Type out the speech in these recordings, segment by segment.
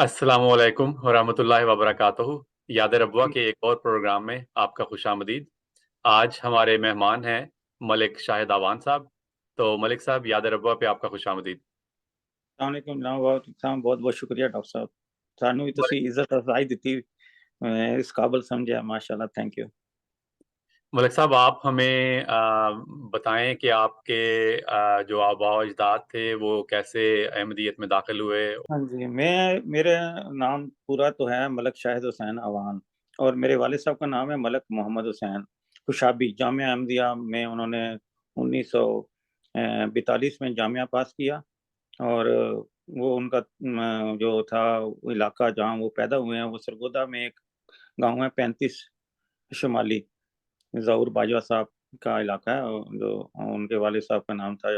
अस्सलामुअलैकुम वरहमतुल्लाहि वबरकातुहू। याद रब्वा के एक और प्रोग्राम में आपका खुशामदीद। आज हमारे मेहमान हैं मलिक शाहिद आवान साहब। तो मलिक साहब, याद रब्वा पे आपका खुशामदीद। अस्सलामुअलैकुम जनाब, बहुत-बहुत शुक्रिया डॉक्टर साहब। सानू भी मलिक तुसी इज़्ज़त अफ़ज़ाई दित्ती, इस काबिल समझा माशाअल्लाह, थैंक यू। मलिक साहब, आप हमें बताएँ कि आपके जो आबा-ओ-अजदाद थे वो कैसे अहमदियत में दाखिल हुए? हाँ जी, मेरा नाम पूरा तो है मलिक शाहिद हुसैन अवान और मेरे वालिद साहब का नाम है मलिक मोहम्मद हुसैन खुशाबी। जामिया अहमदिया में उन्होंने 1942 में जामिया पास किया और वो उनका जो था वो इलाका जहाँ वो पैदा हुए हैं, वो सरगोदा में एक गाँव है 35 शुमाली। ज़हूर बाजवा साहब का इलाका है, जो उनके वालिद साहब का नाम था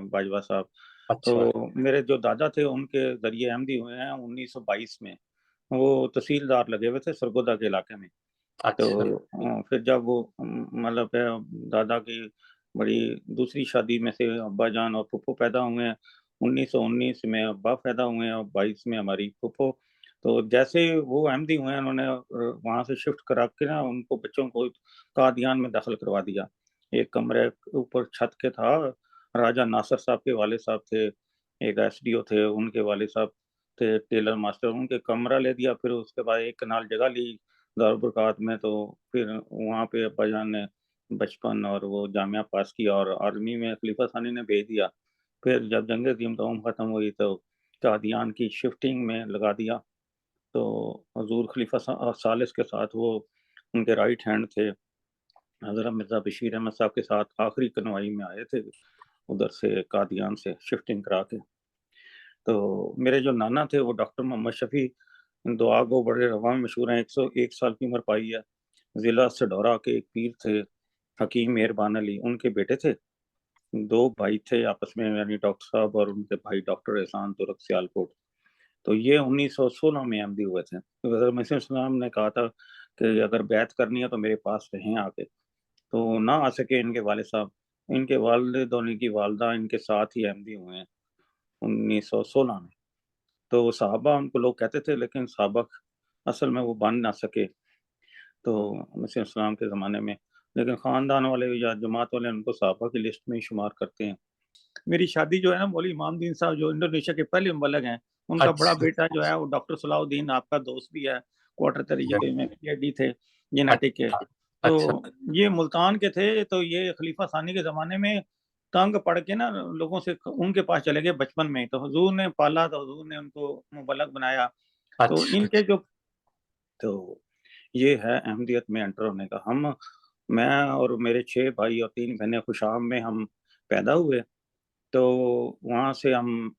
बाजवा साहब। अच्छा, तो मेरे जो दादा थे उनके ज़रिए अहमदी हुए हैं 1922 में। वो तहसीलदार लगे हुए थे सरगोदा के इलाके में। तो अच्छा, फिर जब वो मतलब दादा की बड़ी दूसरी शादी में से अब्बा जान और फूफो पैदा हुए हैं। 1919 में अब्बा पैदा हुए हैं और 22 में हमारी फूफो। तो जैसे वो अहमदी हुए हैं उन्होंने वहाँ से शिफ्ट करा के ना उनको बच्चों को कादियान में दाखिल करवा दिया। एक कमरे के ऊपर छत के था, राजा नासिर साहब के वालिद साहब थे, एक एसडीओ थे, उनके वालिद साहब थे टेलर मास्टर, उनके कमरा ले दिया। फिर उसके बाद एक कनाल जगह ली दारुल में। तो फिर वहाँ पे अब्बाजान ने बचपन और वो जामिया पास किया और आर्मी में खलीफा सानी ने भेज दिया। फिर जब जंग-ए-अज़ीम दोम खत्म हुई तो कादियान की शिफ्टिंग में लगा दिया। तो हज़ूर खलीफा सालिस के साथ वो उनके राइट हैंड थे, हज़रत मिर्ज़ा बशीर अहमद साहब के साथ आखिरी कनवाई में आए थे, उधर से कादियान से शिफ्टिंग करा के। तो मेरे जो नाना थे वो डॉक्टर मोहम्मद शफ़ी दुआ गो बड़े रवा में मशहूर हैं, 101 साल की उम्र पाई है। ज़िला सडौरा के एक पीर थे, हकीम मेहरबान अली, उनके बेटे थे। 2 भाई थे आपस में, यानी डॉक्टर साहब और उनके भाई डॉक्टर एहसान तुर्क सियालकोट। तो ये 1916 में अहमदी हुए थे। तो हज़रत मसीह अलैहिस्सलाम ने कहा था कि अगर बैत करनी है तो मेरे पास रहें आके। तो ना आ सके इनके वालिद साहब। इनके वालिद और इनकी वालिदा इनके साथ ही अहमदी हुए हैं 1916 में। तो सहाबा उनको लोग कहते थे, लेकिन सहाबा असल में वो बन ना सके। तो मसीह अलैहिस्सलाम के ज़माने में, लेकिन ख़ानदान वाले या जमात वाले उनको सहाबा की लिस्ट में ही शुमार करते हैं। मेरी शादी जो है ना मौलवी इमामुद्दीन साहब जो इंडोनेशिया के पहले मुबल्लिग हैं, उनका बड़ा अच्छा, बेटा जो है वो डॉक्टर सलाहुद्दीन आपका दोस्त भी है, क्वार्टर अच्छा, तरीके में पीएचडी थे जेनेटिक के। अच्छा, तो अच्छा, ये मुल्तान के थे, तो ये खलीफा सानी के ज़माने में तंग पड़ के ना लोगों से उनके पास चले गए बचपन में ही। तो हुज़ूर ने पाला, तो हुज़ूर ने उनको मुबल्लग बनाया। तो अच्छा, इनके जो तो ये है अहमदियत में एंटर होने का। मैं और मेरे 6 भाई और 3 बहनें खुशाम में हम पैदा हुए। तो वहाँ से हम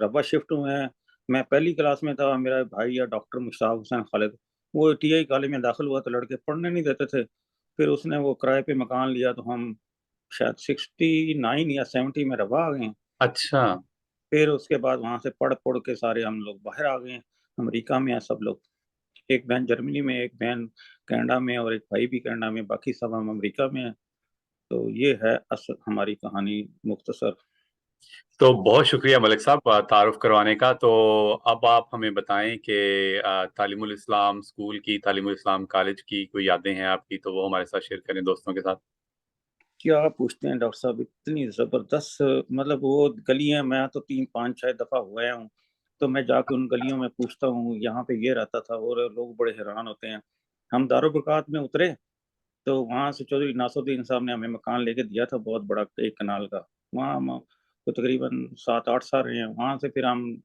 रबा शिफ्ट हुए हैं। मैं पहली क्लास में था, मेरा भाई है डॉक्टर मुश्ताक हुसैन खालिद, वो टीआई कॉलेज में दाखिल हुआ तो लड़के पढ़ने नहीं देते थे। फिर उसने वो किराए पे मकान लिया तो हम शायद 69 या 70 में रबा आ गए हैं। अच्छा। फिर उसके बाद वहाँ से पढ़-पुढ़ के सारे हम लोग बाहर आ गए हैं, अमेरिका में हैं सब लोग। एक बहन जर्मनी में, एक बहन कनाडा में और एक भाई भी कनाडा में, बाकी सब हम अमेरिका में हैं। तो ये है हमारी कहानी मुख्तसर। तो बहुत शुक्रिया मलिक साहब तारुफ़ करवाने का। तो अब आप हमें बताएँ कि तालीमुल इस्लाम स्कूल की, तालीमुल इस्लाम कॉलेज की कोई यादें हैं आपकी, तो वो हमारे साथ शेयर करें दोस्तों के साथ। क्या पूछते हैं डॉक्टर साहब, इतनी ज़बरदस्त मतलब वो गलियाँ, मैं तो 3-5-6 दफ़ा हुआ आया हूँ, तो मैं जाके उन गलियों में पूछता हूँ, यहाँ पे ये रहता था और लोग बड़े हैरान होते हैं। हम दारुल में उतरे, तो वहाँ से चौधरी नासरुद्दीन साहब ने हमें मकान लेके दिया था बहुत बड़ा 1 कनाल का। वहाँ हम तो तकरीबन 7-8 साल रहे हैं। वहाँ से फिर हम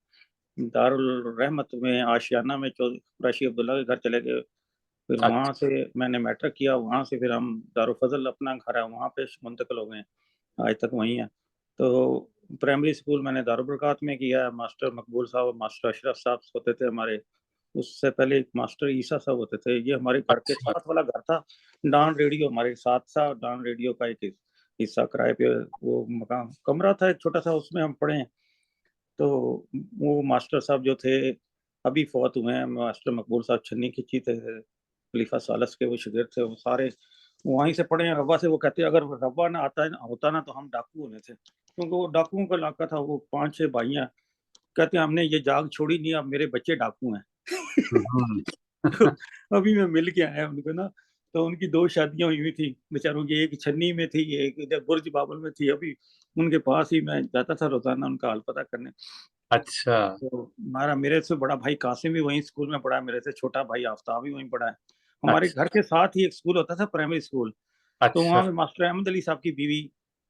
दारुल रहमत में आशियाना में कुरैशी अब्दुल्ला के घर चले गए। फिर वहाँ अच्छा, से मैंने मैट्रिक किया, वहाँ से फिर हम दारुल फ़ज़ल अपना घर है वहाँ पे मुंतकिल हो गए हैं, आज तक वहीं हैं। तो प्राइमरी स्कूल मैंने दारुल में किया है, मास्टर मकबूल साहब, मास्टर अशरफ साहब होते थे हमारे। उससे पहले एक मास्टर ईसा साहब होते थे, ये हमारे घर के अच्छा, साथ वाला घर था। डॉन रेडियो हमारे साथ था, डॉन रेडियो का एक हिस्सा किराए पे वो मकान कमरा था एक छोटा-सा, उसमें हम पढ़े हैं। तो वो मास्टर साहब जो थे, अभी फ़ौत हुए हैं, मास्टर मकबूल साहब छन्नी खिंची थे, खलीफा सालस के वो शागिर्द थे, वो सारे वहीं से पढ़े हैं रब्बा से। वो कहते हैं अगर रब्बा ना आता है होता ना तो हम डाकू होने थे, क्योंकि वो डाकुओं का इलाका था। वो 5-6 भाई हैं, कहते हैं हमने ये जाग छोड़ी नहीं, अब मेरे बच्चे डाकू हैं। हम्म। तो अभी मैं मिल के आया उनको ना, तो उनकी 2 शादियाँ हुई हुई थी बेचारों की, एक छन्नी में थी, एक इधर बुर्ज बाबल में थी। अभी उनके पास ही मैं जाता था रोज़ाना उनका हाल पता करने। अच्छा। तो हमारा मेरे से बड़ा भाई कासिम भी वहीं स्कूल में पढ़ा है, मेरे से छोटा भाई आफ़ताब भी वहीं पढ़ा है। हमारे घर अच्छा। के साथ ही एक स्कूल होता था प्राइमरी स्कूल, तो अच्छा। वहाँ पे मास्टर अहमद अली साहब की बीवी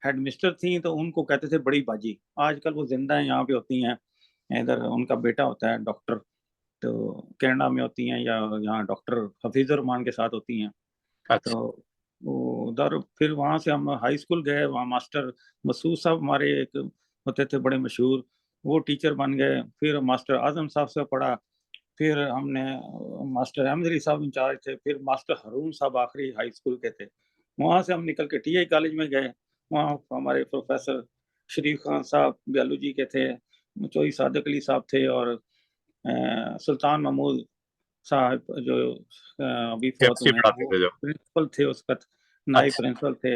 हेडमिस्टर थीं, तो उनको कहते थे बड़ी बाजी। आजकल वो ज़िंदा हैं, यहाँ पे होती हैं। इधर उनका बेटा होता है डॉक्टर, तो कनाडा में होती हैं या यहाँ डॉक्टर हफीज़ुर रहमान के साथ होती हैं। अच्छा। तो वो उधर फिर वहाँ से हम हाई स्कूल गए, वहाँ मास्टर मसूद साहब हमारे एक होते थे बड़े मशहूर, वो टीचर बन गए। फिर मास्टर आज़म साहब से पढ़ा, फिर हमने मास्टर अहमद अली साहब इंचार्ज थे, फिर मास्टर हारून साहब आखिरी हाई स्कूल के थे। वहाँ से हम निकल के टीआई कॉलेज में गए, वहाँ हमारे प्रोफ़ेसर शरीफ खान साहब बायोलॉजी के थे, चौधरी सादिक अली साहब थे और सुल्तान महमूद साहब जो अभी फ़ौत केमिस्ट्री हुए हैं, पढ़ाते वो थे जो। प्रिंसिपल थे उस वक़्त, नाइब अच्छा। प्रिंसिपल थे।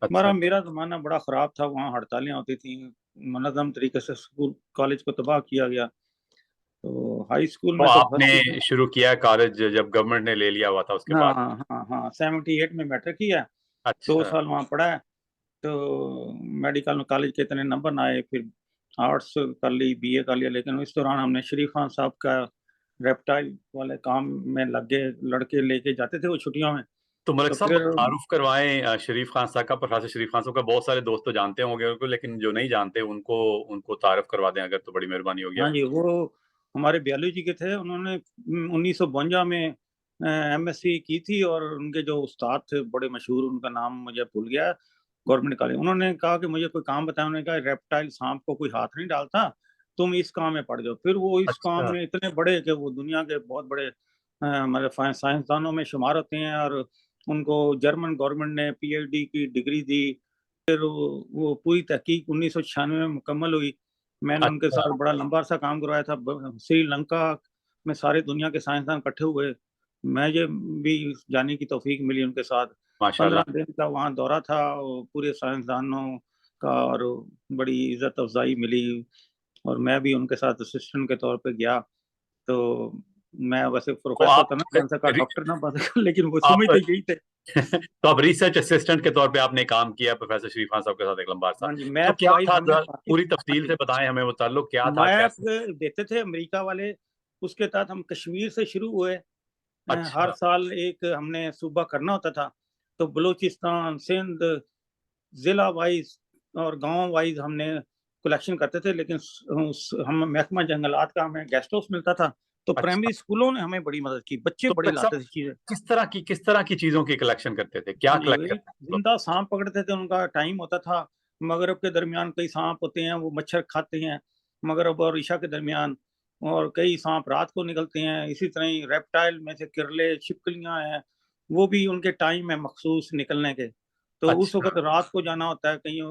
अच्छा। मेरा ज़माना बड़ा ख़राब था, वहाँ हड़तालें होती थीं, मुनज़्ज़म तरीके से स्कूल कॉलेज को तबाह किया गया। तो हाई स्कूल तो में तो आपने शुरू किया कॉलेज जब गवर्नमेंट ने ले लिया हुआ था उसके हाँ, बाद? हाँ, हाँ, 78 में मैट्रिक किया, 2 अच्छा। साल वहाँ पढ़ा है, तो मेडिकल कॉलेज के इतने नंबर ना आए, फिर आर्ट्स कर ली, बीए कर लिया, लेकिन इस दौरान हमने शरीफ खान साहब का रेप्टाइल वाले काम में लग गए, लड़के लेके जाते थे वो छुट्टियों में, तो मलिक तो साहब फिर तारुफ करवाएँ शरीफ खान साहब का, प्रोफ़ेसर शरीफ खान साहब का। बहुत सारे दोस्त तो जानते होंगे उनको, लेकिन जो नहीं जानते उनको उनको तारुफ करवा दें अगर, तो बड़ी मेहरबानी होगी हाँ आप। जी, वो हमारे बायोलॉजी के थे, उन्होंने 1952 में एमएससी की थी और उनके जो उस्ताद थे बड़े मशहूर, उनका नाम मुझे भूल गया, गवर्नमेंट कॉलेज। उन्होंने कहा कि मुझे कोई काम बताएँ, उन्होंने कहा रेप्टाइल साँप को कोई हाथ नहीं डालता, तुम इस काम में पड़ जाओ। फिर वो इस काम अच्छा। में इतने बड़े कि वो दुनिया के बहुत बड़े मतलब साइंसदानों में शुमार होते हैं और उनको जर्मन गवर्नमेंट ने पीएचडी की डिग्री दी। फिर वो पूरी तहकीक 1996 में मुकम्मल हुई। मैंने उनके अच्छा। साथ बड़ा लंबा अरसा काम करवाया था। ब श्रीलंका में सारे दुनिया के साइंसदान इकट्ठे हुए। मुझे भी जाने की तौफ़ीक मिली उनके साथ। माशाल्लाह। 15 दिन का वहाँ दौरा था, वो पूरे साइंसदानों का, और बड़ी इज़्ज़त अफ़ज़ाई मिली और मैं भी उनके साथ असिस्टेंट के तौर पे गया। तो मैं वैसे तो प्रोफ़ेसर आप तो ना बन सका, रि डॉक्टर ना बन सका, लेकिन वो आप समझते यही थे। तो आप रिसर्च असिस्टेंट के तौर पे आपने काम किया प्रोफ़ेसर शरीफ खान साहब के साथ एक लंबा अरसा। हाँ जी, तो मैप क्या वाइज़ था, हमने ज़रा बातचीत। पूरी हाँ तफ़सील जी। से बताएँ हमें वो ताल्लुक क्या था? मैप कैसे? देते थे अमेरिका वाले, उसके तहत हम कश्मीर से शुरू हुए। हर अच्छा। साल एक हमने सूबा करना होता था, तो बलूचिस्तान, सिंध, ज़िला वाइज़ और गाँव वाइज़ हमने कलेक्शन करते थे, लेकिन हम महकमा जंगलात का हमें गेस्ट हाउस मिलता था, तो अच्छा। प्राइमरी स्कूलों ने हमें बड़ी मदद की, बच्चे तो बड़े मलिक साहब लाते थे चीज़ें। किस तरह की चीज़ों की कलेक्शन करते थे? क्या हाँ जी, कलेक्ट एक करते थे उस ज़िंदा वक़्त? साँप पकड़ते थे, उनका टाइम होता था, मगरिब के दरमियान कई साँप होते हैं, वो मच्छर खाते हैं, मगरिब और इशा के दरमियान, और कई साँप रात को निकलते हैं। इसी तरह ही रेप्टाइल में से किरले, छिपकलियाँ हैं, वो भी उनके टाइम है मखसूस निकलने के। तो उस अच्छा। वक़्त रात को जाना होता है कहीं।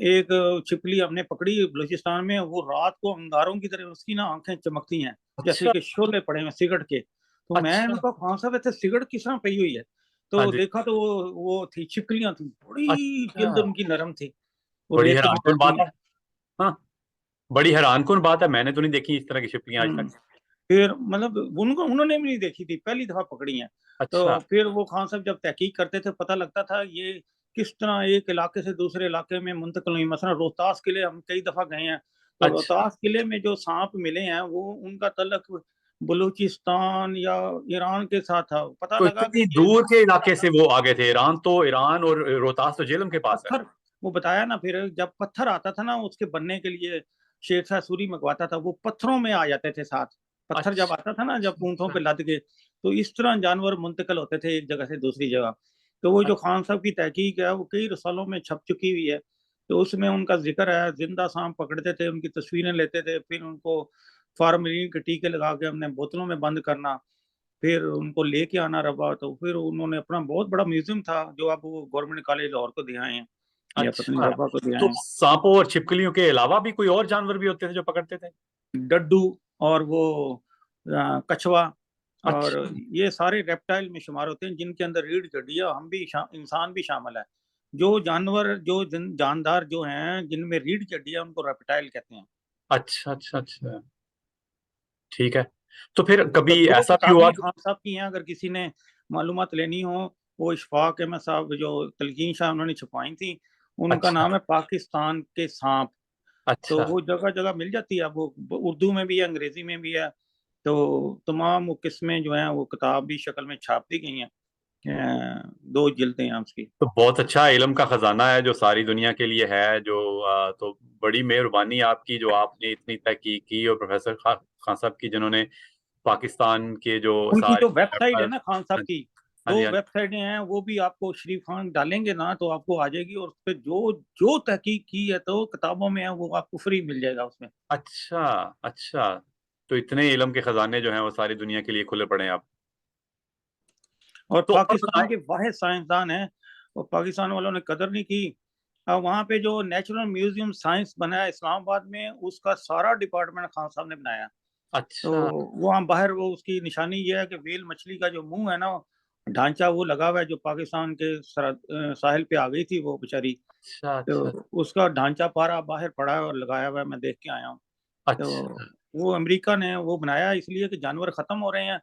एक छिपकली हमने पकड़ी बलूचिस्तान में, वो रात को अंगारों की तरह उसकी ना आँखें चमकती हैं, जैसे अच्छा। कि शोले पड़े हुए हैं सिगरेट के। तो मैंने अच्छा। कहा खान साहब ऐसे सिगरेट किस तरह पई हुई है? हाँ तो जी। देखा तो वो थी छिपकलियाँ थी, बड़ी अच्छा। जिल्द उनकी नरम थी, वो बड़ी रेत पे हैरानकुन बैठती बात हैं। है। हाँ, बड़ी हैरानकुन बात है। मैंने तो नहीं देखी इस तरह की छिपकलियाँ आज हुँ। तक। फिर मतलब उनको उन्होंने भी नहीं देखी थी, पहली दफ़ा पकड़ी हैं। अच्छा। तो फिर वो खान साहब जब तहकीक करते थे, पता लगता था ये किस तरह एक इलाके से दूसरे इलाके में मुंतकिल हुई। मसलन रोहतास किले हम कई दफ़ा गए हैं, तो अच्छा। रोहतास किले में जो साँप मिले हैं, वो उनका तल्लुक बलूचिस्तान या ईरान के साथ था। पता तो लगा कि इतनी ये दूर के इलाके से वो आ गए थे। ईरान और रोहतास तो जेहलम के पास है। पत्थर, वो बताया ना, फिर जब पत्थर आता था ना उसके बनने के लिए, शेरशाह सूरी मँगवाता था, वो पत्थरों में आ जाते थे साथ। पत्थर जब अच्छा। आता था ना, जब ऊँटों पे लद के, तो इस तरह जानवर मुंतकिल होते थे एक जगह से दूसरी जगह। तो वो जो खान साहब की तहकीक है, वो कई रसालों में छप चुकी हुई है। तो उसमें उनका ज़िक्र है, ज़िंदा साँप पकड़ते थे, उनकी तस्वीरें लेते थे, फिर उनको फ़ॉर्मेलिन के टीके लगा के हमने बोतलों में बंद करना, फिर उनको लेके आना रबा, तो फिर उन्होंने अपना बहुत बड़ा म्यूज़ियम था, जो अब वो गवर्नमेंट कॉलेज लाहौर को दे आए हैं। या पता नहीं अच्छा। रबा को दिया तो है। साँपों और छिपकलियों के अलावा भी कोई और जानवर भी होते थे जो पकड़ते थे? डड्डू और वो कछुआ, और अच्छा। ये सारे रेप्टाइल में शुमार होते हैं जिनके अंदर रीढ़ की हड्डी है, हम भी इंसान भी शामिल है। जो जानवर जो जानदार जो हैं जिनमें रीढ़ की हड्डी है उनको रेप्टाइल कहते हैं। अच्छा अच्छा अच्छा, ठीक है। तो फिर तो कभी 2 ऐसा भी हुआ किताबें खान साहब की हैं, अगर किसी ने मालूमात लेनी हो, वो इशफाक अहमद साहब जो तलकीन शाह उन्होंने छपवाई थी, उनका अच्छा नाम है पाकिस्तान के साँप। तो अच्छा। वो जगह-जगह मिल जाती है, अब वो उर्दू में भी है, अंग्रेज़ी में भी है। तो तमाम वो किस्में जो हैं, वो किताबी शक्ल में छाप दी गई हैं। 2 जिल्दें हैं उसकी। तो बहुत अच्छा इल्म का खजाना है जो सारी दुनिया के लिए है, जो तो बड़ी मेहरबानी आपकी जो आपने इतनी तहकीक की, और प्रोफेसर खान साहब की जिन्होंने पाकिस्तान के जो उनकी सारे जो वेबसाइट है पेपर्स। ना खान साहब हाँ जी की, हाँ 2 जी हाँ जी। वेबसाइटें हैं, वो भी आपको शरीफ खान डालेंगे ना तो आपको आ जाएगी, और उसपे जो जो तहकीक की है तो किताबों में है, वो आपको फ्री मिल जाएगा उसमें। अच्छा अच्छा। तो इतने इल्म के खजाने जो हैं वो सारी दुनिया के लिए खुले पड़े हैं आप। और तो और पाकिस्तान बताएं। के वाहिद साइंसदान हैं, और पाकिस्तान वालों ने कदर नहीं की। वहाँ पे जो नेशनल म्यूज़ियम साइंस बना है इस्लामाबाद में, उसका सारा डिपार्टमेंट खान साहब ने बनाया। तो अच्छा वहाँ बाहर वो उसकी निशानी ये है कि व्हेल मछली का जो मुँह है ना, ढांचा वो लगा हुआ है, जो पाकिस्तान के साहिल पे आ गई थी वो बेचारी। अच्छा अच्छा तो उसका ढांचा पारा बाहर पड़ा है और लगाया हुआ है, मैं देख के आया हूँ। अच्छा तो वो अमेरिका ने वो बनाया इसलिए कि जानवर खत्म हो रहे हैं,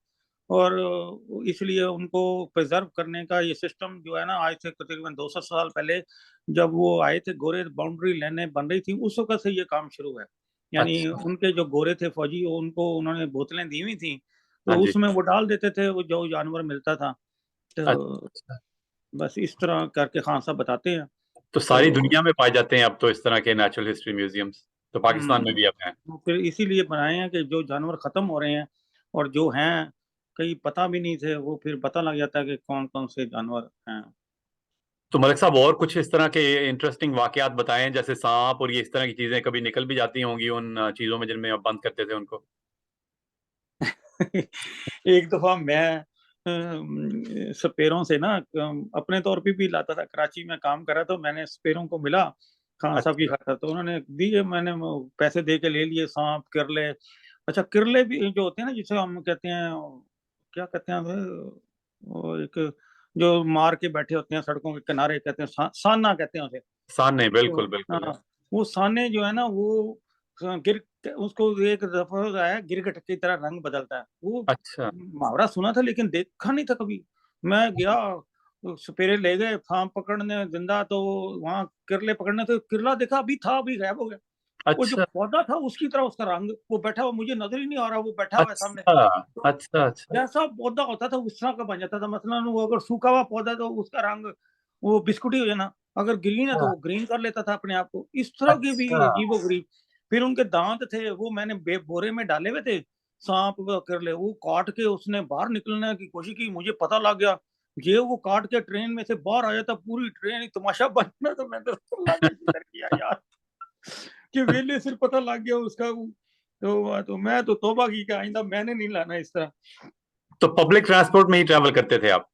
और इसलिए उनको प्रिज़र्व करने का ये सिस्टम जो है ना, आज से तकरीबन 200 साल पहले जब वो आए थे गोरे, बाउंड्री लाइनें बन रही थी, उस वक़्त से ये काम शुरू है। यानी अच्छा। उनके जो गोरे थे फौजी, उनको उन्होंने बोतलें दी हुई थी, हाँ तो जी। उसमें वो डाल देते थे वो जो जानवर मिलता था। तो अच्छा। बस इस तरह करके खान साहब बताते हैं। तो तो सारी दुनिया में पाए जाते हैं अब तो इस तरह के नेचुरल हिस्ट्री म्यूजियम्स, तो पाकिस्तान में हुँ, भी अब हैं। तो फिर इसीलिए बनाए हैं कि जो जानवर खत्म हो रहे हैं, और जो हैं, कई पता भी नहीं थे, वो फिर पता लग जाता है कि कौन-कौन से जानवर हैं। तो मलिक साहब और कुछ इस तरह के इंटरेस्टिंग वाकयात बताएं, जैसे सांप और ये इस तरह की चीजें कभी निकल भी जाती होंगी उन चीजों में जिनमें आप बंद करते थे उनको। एक दफ़ा मैं सपेरों से ना अपने तौर पे भी लाता था, कराची में काम कर रहा था, तो मैंने सपेरों को मिला खान साहब की अच्छा खातिर, तो उन्होंने दिए, मैंने वो पैसे दे के ले लिए साँप, किरले। अच्छा, किरले भी जो होते हैं ना, जिसे हम कहते हैं, क्या कहते हैं वो एक जो मार के बैठे होते हैं सड़कों के किनारे, कहते हैं साना कहते हैं उसे। साने, तो बिल्कुल बिल्कुल। हाँ, वो साने जो है ना, वो गिर उसको एक दफ़ा आया, गिरगिट की तरह रंग बदलता है। वो अच्छा मुहावरा सुना था लेकिन देखा नहीं था कभी। मैं गया, सपेरे ले गए सांप पकड़ने ज़िंदा, तो वहाँ किरले पकड़ने, तो किरला देखा अभी था, अभी गायब हो गया। वो जो अच्छा पौधा था उसकी तरह उसका रंग, वो बैठा हुआ मुझे नज़र ही नहीं आ रहा, वो बैठा हुआ है सामने। अच्छा तो अच्छा अच्छा जैसा पौधा होता था उस तरह का बन जाता था। मसलन वो अगर सूखा हुआ पौधा तो उसका रंग वो बिस्कुटी हो जाना, अगर ग्रीन है तो वो ग्रीन कर लेता था अपने आप को। इस तरह के भी अच्छा अजीबो-गरीब। फिर उनके दाँत थे, वो मैंने बोरे में डाले हुए थे, साँप व किरले, वो काट के उसने बाहर निकलने की कोशिश की, मुझे पता लग गया। ये वो काट के ट्रेन में से बाहर आया था, पूरी ट्रेन एक तमाशा बन गया, तो मैंने तो अल्लाह का शुक्र किया यार कि वेले सिर पता लग गया उसका। तो मैं तो तौबा की कि आइंदा मैंने नहीं लाना इस तरह। तो पब्लिक ट्रांसपोर्ट में ही ट्रैवल करते थे आप?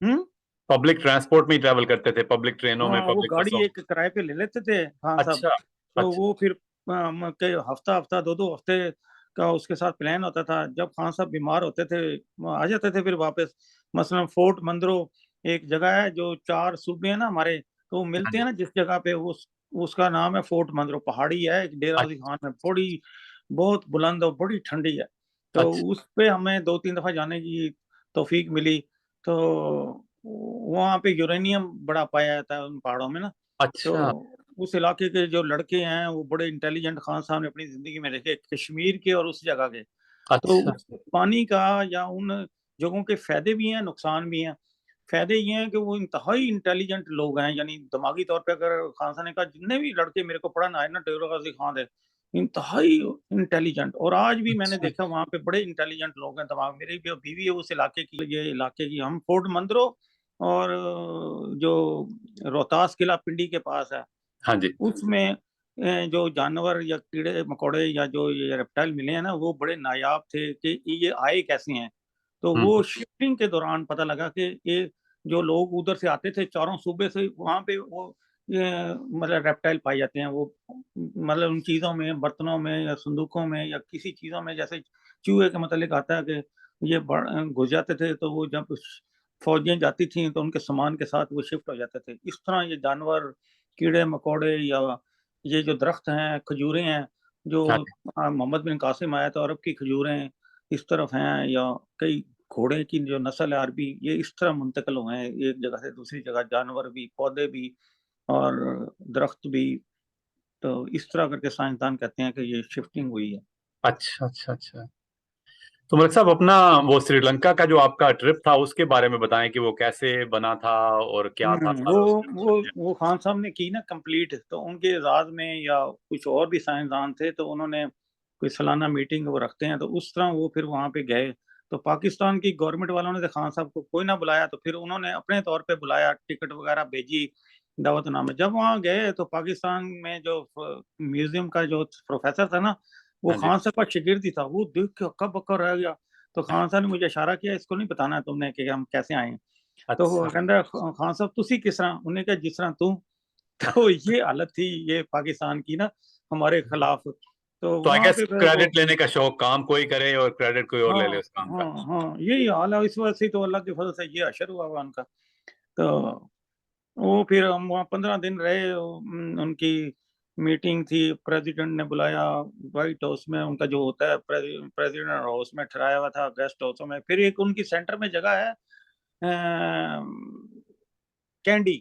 हुँ? पब्लिक ट्रांसपोर्ट में ही ट्रैवल करते थे, पब्लिक ट्रेनों में, हाँ, वो पब्लिक गाड़ी बसों में? एक किराए पे ले लेते थे खान साहब। अच्छा तो अच्छा वो फिर म के हफ्ता-हफ्ता, 2-2 हफ्ते का उसके साथ प्लान होता था। जब खान साहब बीमार होते थे, वो आ जाते थे फिर वापस। मसलन फोर्ट मंदरो एक जगह है, जो 4 सूबे हैं ना हमारे, तो वो हाँ मिलते जी। हैं ना जिस जगह पे, उसका नाम है फोर्ट मंदरो। पहाड़ी है, एक डेरा गाज़ी खान में, बड़ी बहुत बुलंद और बड़ी ठंडी है। तो अच्छा उस पे हमें 2-3 दफ़ा जाने की तौफ़ीक मिली। तो वहाँ पे यूरेनियम बड़ा पाया जाता है उन पहाड़ों में ना। तो अच्छा उस इलाके के जो लड़के हैं, वो बड़े इंटेलिजेंट खान साहब ने अपनी ज़िंदगी में देखे, कश्मीर के और उस जगह के। तो अच्छा उस पानी का या उन जगहों के फ़ायदे भी हैं, नुकसान भी हैं। फ़ायदे ये हैं कि वो इंतहाई इंटेलिजेंट लोग हैं, यानी दिमागी तौर पे अगर खान साहब ने कहा, जितने भी लड़के मेरे को पढ़ने आए ना डेरा गाज़ी खान है, इंतहाई इंटेलिजेंट, और आज भी मैंने अच्छा देखा वहाँ पे बड़े इंटेलिजेंट लोग हैं तमाम। मेरी जो बीवी है उस इलाके की, ये इलाके की। हम फोर्ट मंदरो और जो रोहतास किला पिंडी के पास है, हाँ जी। उसमें जो जानवर या कीड़े-मकोड़े या जो ये रेप्टाइल मिले हैं ना, वो बड़े नायाब थे कि ये आए कैसे हैं। तो हुँ, वो हुँ। शिफ्टिंग के दौरान पता लगा कि ये जो लोग उधर से आते थे, चारों सूबे से, वहाँ पे वो मतलब रेप्टाइल पाए जाते हैं। वो मतलब उन चीज़ों में, बर्तनों में या संदूकों में या किसी चीज़ों में, जैसे चूहे के मतलब आता है कि ये घुस जाते थे, तो वो जब फ़ौजियाँ जाती थीं, तो उनके सामान के साथ वो शिफ्ट हो जाते थे। इस तरह ये जानवर, कीड़े-मकोड़े या ये जो दरख्त हैं, खजूरें हैं, जो हाँ जी। मोहम्मद बिन कासिम आया तो अरब की खजूरें इस तरफ हैं, या कई घोड़े की जो नस्ल है अरबी, ये इस तरह मुंतकिल हुए हैं एक जगह से दूसरी जगह, जानवर भी, पौधे भी और दरख्त भी। तो इस तरह करके साइंसदान कहते हैं कि ये शिफ्टिंग हुई है। अच्छा अच्छा अच्छा। तो मलिक साहब, अपना वो श्रीलंका का जो आपका ट्रिप था उसके बारे में बताएं कि वो कैसे बना था और क्या था वो सारा उसमें। वो खान साहब ने की ना कंप्लीट, तो उनके इजाज में या कुछ और भी साइंसदान थे, तो उन्होंने कोई सालाना मीटिंग वो रखते हैं, तो उस तरह वो फिर वहां पे गए। तो पाकिस्तान की गवर्नमेंट वालों ने तो खान साहब को कोई ना बुलाया, तो फिर उन्होंने अपने तौर पे बुलाया, टिकट वगैरह भेजी, दावतनामे। जब वहां गए तो पाकिस्तान में जो म्यूजियम का जो प्रोफेसर था ना, वो हाँ जी। खान साहब का शिगिर्द ही था। वो देख के हक्का बक्का रह गया। तो खान साहब ने मुझे इशारा किया, इसको नहीं बताना है तुमने कि हम कैसे आए हैं। तो वो अच्छा। कहता खान साहब तुसी किस तरह, उन्हें कहा जिस तरह तू। तो ये हालत थी ये पाकिस्तान की ना, हमारे खिलाफ। तो तो आई वहां गेस पे फिर वो, क्रेडिट लेने का शौक, काम कोई करे और क्रेडिट कोई और ले ले हाँ उस काम का। हाँ हाँ, यही हाल है। इस वजह से तो अल्लाह के फजल से ये अशर हुआ उनका। तो वो फिर हम वहाँ 15 दिन रहे। उनकी मीटिंग थी, प्रेसिडेंट ने बुलाया व्हाइट हाउस में, उनका जो होता है प्रेसिडेंट हाउस में ठहराया हुआ था, गेस्ट हाउस में। फिर एक उनकी सेंटर में जगह है, कैंडी,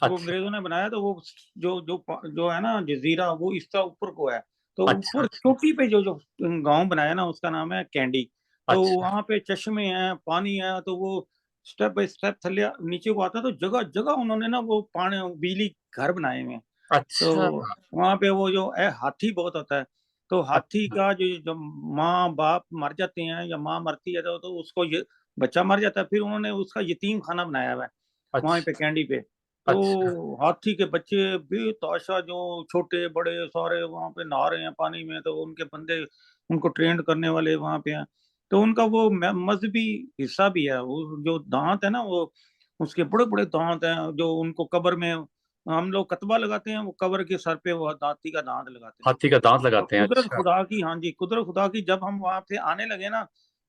वो अच्छा अंग्रेजों ने बनाया। तो वो जो जो जो है ना जजीरा, वो इस तरह ऊपर को है। तो अच्छा ऊपर अच्छा चोटी पे जो जो गांव बनाया ना, उसका नाम है कैंडी। तो अच्छा वहां पे चश्मे हैं, पानी है, तो वो स्टेप बाय स्टेप थले नीचे को आता है। तो जगह जगह उन्होंने ना वो पानी बिजली घर बनाए हुए हैं। तो अच्छा वहां पे वो जो है हाथी बहुत होता है। तो हाथी अच्छा का जो माँ बाप मर जाते हैं या माँ मरती है, तो उसको ये बच्चा मर जाता है, फिर उन्होंने उसका यतीम खाना बनाया हुआ है वहीं पे अच्छा कैंडी पे। तो अच्छा हाथी के बच्चे बेतहाशा जो छोटे बड़े सारे वहां पे नहा रहे हैं पानी में, तो उनके बंदे उनको ट्रेंड करने वाले वहां पे हैं। तो उनका वो मजहबी हिस्सा भी है। वो जो दांत है ना, वो उसके बड़े बड़े दांत हैं, जो उनको कब्र में हम लोग कतबा लगाते हैं, वो कब्र के सर पे वो हाथी का दांत लगाते हैं। हाथी का दांत तो लगाते हैं, कुदरत अच्छा। खुदा की, हाँ जी, कुदरत खुदा की, जब हम वहां से आने लगे ना,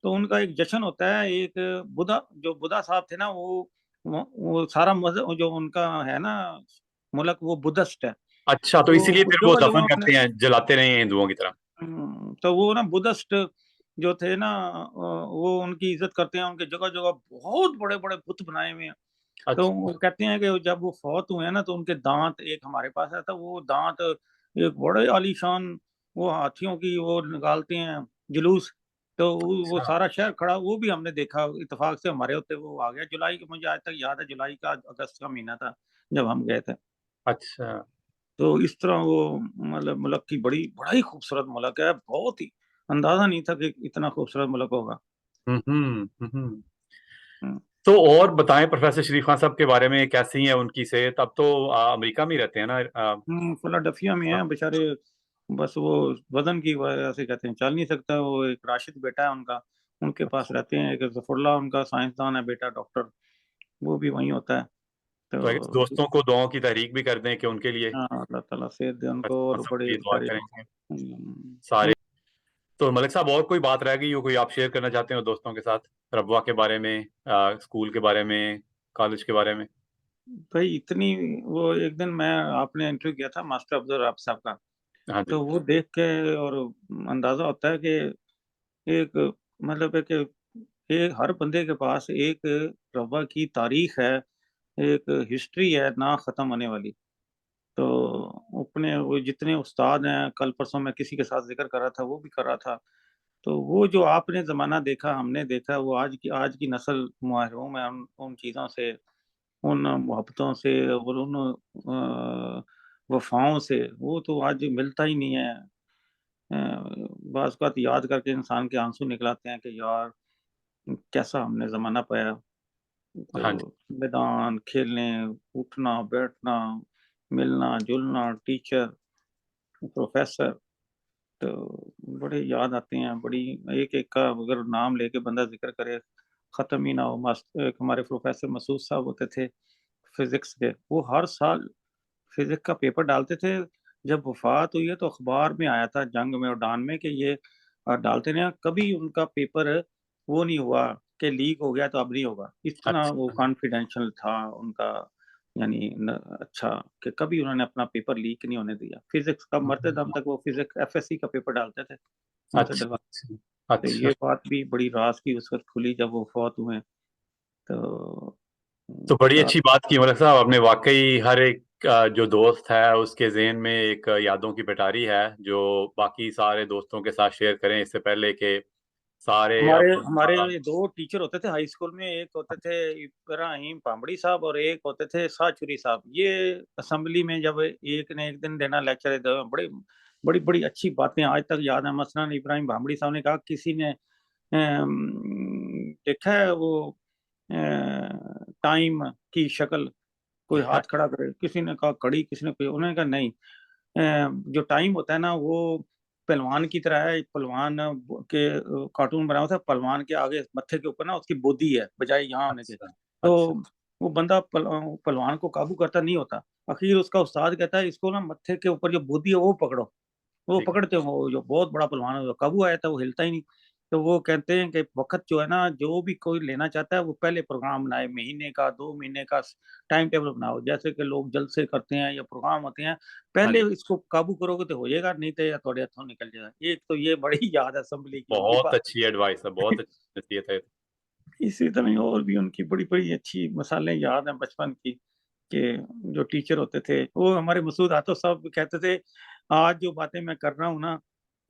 तो उनका एक जश्न होता है। एक बुद्धा, जो बुद्धा साहब थे ना, वो सारा मजहब जो उनका है ना, मुल्क, वो बुद्धिस्ट है। अच्छा, तो इसीलिए तो फिर वो जगह दफन जगह करते हैं, जलाते नहीं हैं हिंदुओं की तरह। तो वो ना बुद्धिस्ट जो थे ना, वो उनकी इज्जत करते हैं। उनके जगह जगह बहुत बड़े बड़े बुत बनाए हुए हैं। तो वो अच्छा कहते हैं कि जब वो फौत हुए हैं ना, तो उनके दांत एक हमारे पास आया था। वो दांत एक बड़े आलीशान, वो हाथियों की वो निकालते हैं जुलूस। तो वो अच्छा सारा शहर खड़ा, वो भी हमने देखा। इत्तेफाक से हमारे होते वो आ गया जुलाई के, मुझे आज तक याद है, जुलाई का अगस्त का महीना था जब हम गए थे। अच्छा। तो इस तरह वो मतलब मुल्क की बड़ा ही खूबसूरत मुल्क है। बहुत ही अंदाजा नहीं था कि इतना खूबसूरत मुल्क होगा। हम्म। हम्म। तो और बताएं प्रोफेसर शरीफ खान साहब के बारे में, कैसी है उनकी सेहत? अब तो अमेरिका में ही रहते हैं ना? फिलाडेल्फिया में है बेचारे। बस वो वजन की वजह से कहते हैं चल नहीं सकता। वो एक राशिद बेटा है उनका, उनके पास अच्छा। रहते हैं। एक जफरुल्लाह उनका साइंसदान है बेटा, डॉक्टर, वो भी वहीं होता है। तो I guess तो दोस्तों को दुआओं की तहरीक भी कर दें कि उनके लिए हाँ, अल्लाह ताला सेहत दे उनको, हम और सबके बड़े लिए दुआ बेचारे। करेंगे हम्म, सारे। तो मलिक साहब, और कोई बात रह गई हो, कोई आप शेयर करना चाहते हो दोस्तों के साथ, रबवा के बारे में, स्कूल के बारे में, कॉलेज के बारे में? भाई इतनी, वो एक दिन मैं, आपने इंटरव्यू किया था मास्टर अब्दुल रब साहब का, हाँ जी। तो वो देख के और अंदाजा होता है कि एक, मतलब है कि एक हर बंदे के पास एक रब्बा की तारीख है, एक हिस्ट्री है ना खत्म होने वाली। तो अपने वो जितने उस्ताद हैं, कल परसों मैं किसी के साथ जिक्र कर रहा था, वो भी कर रहा था। तो वो जो आपने जमाना देखा, हमने देखा, वो आज की नस्ल महरूम है उन चीज़ों से, उन मोहब्बतों से और उन वफाओं से। वो तो आज मिलता ही नहीं है। बाज़ बात याद करके इंसान के आंसू निकल आते हैं कि यार कैसा हमने ज़माना पाया। तो हाँ जी। मैदान, खेलने, उठना, बैठना, मिलना-जुलना, टीचर, प्रोफ़ेसर, तो बड़े याद आते हैं। बड़ी एक-एक का अगर नाम लेके बंदा ज़िक्र करे, ख़त्म ही ना हो। एक हमारे प्रोफ़ेसर मसूद साहब होते थे फ़िज़िक्स के, वो हर साल फ़िज़िक्स का पेपर डालते थे। जब वफ़ात हुई है तो अख़बार में आया था, जंग में, उड़ान में, कि ये डालते रहे हैं। कभी उनका पेपर वो नहीं हुआ कि लीक हो गया तो अब नहीं होगा। इतना वो अच्छा कॉन्फिडेंशियल था उनका यानी न अच्छा कि कभी उन्होंने अपना पेपर लीक नहीं होने दिया। फिज़िक्स का मरते दम तक वो फिज़िक्स एफएससी का पेपर डालते थे, मुझसे अच्छा, डलवा। अच्छा, तो अच्छा। ये बात भी बड़ी राज़ की उस वक़्त खुली जब वो फ़ौत हुए। तो तो बड़ी ख़ुदा। अच्छी बात की मलिक साहब आपने, वाक़ई हर एक जो दोस्त है उसके ज़हन में एक यादों की पिटारी है, जो बाकी सारे दोस्तों के साथ शेयर करें इससे पहले कि सारे हमारे अपना हमारे 2 टीचर होते थे हाई स्कूल में, एक होते थे इब्राहिम भांबड़ी साहब और एक होते थे शाहचुरी साहब। ये असेंबली में जब एक ने एक दिन देना लेक्चर, बड़े बड़ी-बड़ी अच्छी बातें आज तक याद है। मसलन इब्राहिम भांबड़ी साहब ने कहा, किसी ने देखा है वो टाइम की शक्ल? कोई हाथ खड़ा करे। किसी ने कहा घड़ी, किसी ने कोई, उन्होंने कहा नहीं। जो टाइम होता है ना वो पहलवान की तरह है। पहलवान के कार्टून बना हुआ था, पहलवान के आगे मत्थे के ऊपर ना उसकी बोदी है, बजाय यहाँ होने के। अच्छा, तो अच्छा, वो बंदा पहलवान को काबू करता नहीं होता। आखिर उसका उस्ताद कहता है, इसको ना मत्थे के ऊपर जो बोदी है वो पकड़ो। वो ठीक है। पकड़ते हैं, वो जो बहुत बड़ा पहलवान है, वो काबू आया था, वो हिलता ही नहीं। तो वो कहते हैं कि वक़्त जो है ना, जो भी कोई लेना चाहता है, वो पहले प्रोग्राम बनाए, महीने का, 2 महीने का टाइम टेबल बनाओ। जैसे कि लोग जलसे करते हैं या प्रोग्राम होते हैं, हाँ पहले जी, इसको काबू करोगे तो हो जाएगा, नहीं तो या थोड़े हाथों निकल जाएगा। एक तो ये बड़ी याद है असेंबली की उनकी बहुत बात। अच्छी एडवाइस है, बहुत अच्छी नसीहत है। इसी तरह और भी उनकी बड़ी-बड़ी अच्छी मिसालें याद हैं बचपन की, कि जो टीचर होते थे, वो हमारे मसूद आतो साहब कहते थे, आज जो बातें मैं कर रहा हूँ ना,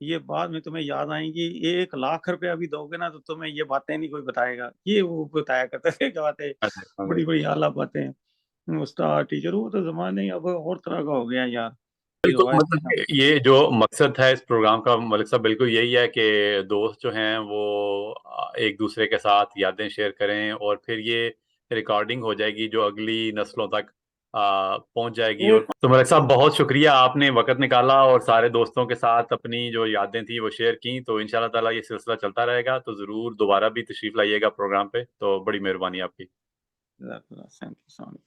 ये बाद में तुम्हें याद आएँगी। 1 लाख रुपया भी दोगे ना, तो तुम्हें ये बातें नहीं कोई बताएगा। ये वो बताया करते थे कि बातें, हाँ जी, हाँ जी। बड़ी-बड़ी आला बातें। उस्ताद, टीचर, वो तो ज़माने ही अब और तरह का हो गया यार। बिल्कुल, रिवायतें ना। मतलब ये जो मकसद था इस प्रोग्राम का मलिक साहब, बिल्कुल यही है कि दोस्त जो हैं वो एक-दूसरे के साथ यादें शेयर करें और फिर ये रिकॉर्डिंग हो जाएगी जो अगली नस्लों तक पहुँच जाएगी। और एक तो मलिक साहब बहुत शुक्रिया, आपने वक़्त निकाला और सारे दोस्तों के साथ अपनी जो यादें थी वो शेयर की। तो इंशाअल्लाह ताला ये सिलसिला चलता रहेगा, तो ज़रूर दोबारा भी तशरीफ़ लाइएगा प्रोग्राम पे। तो बड़ी मेहरबानी आपकी। जज़ाकल्लाह, थैंक यू सो मच।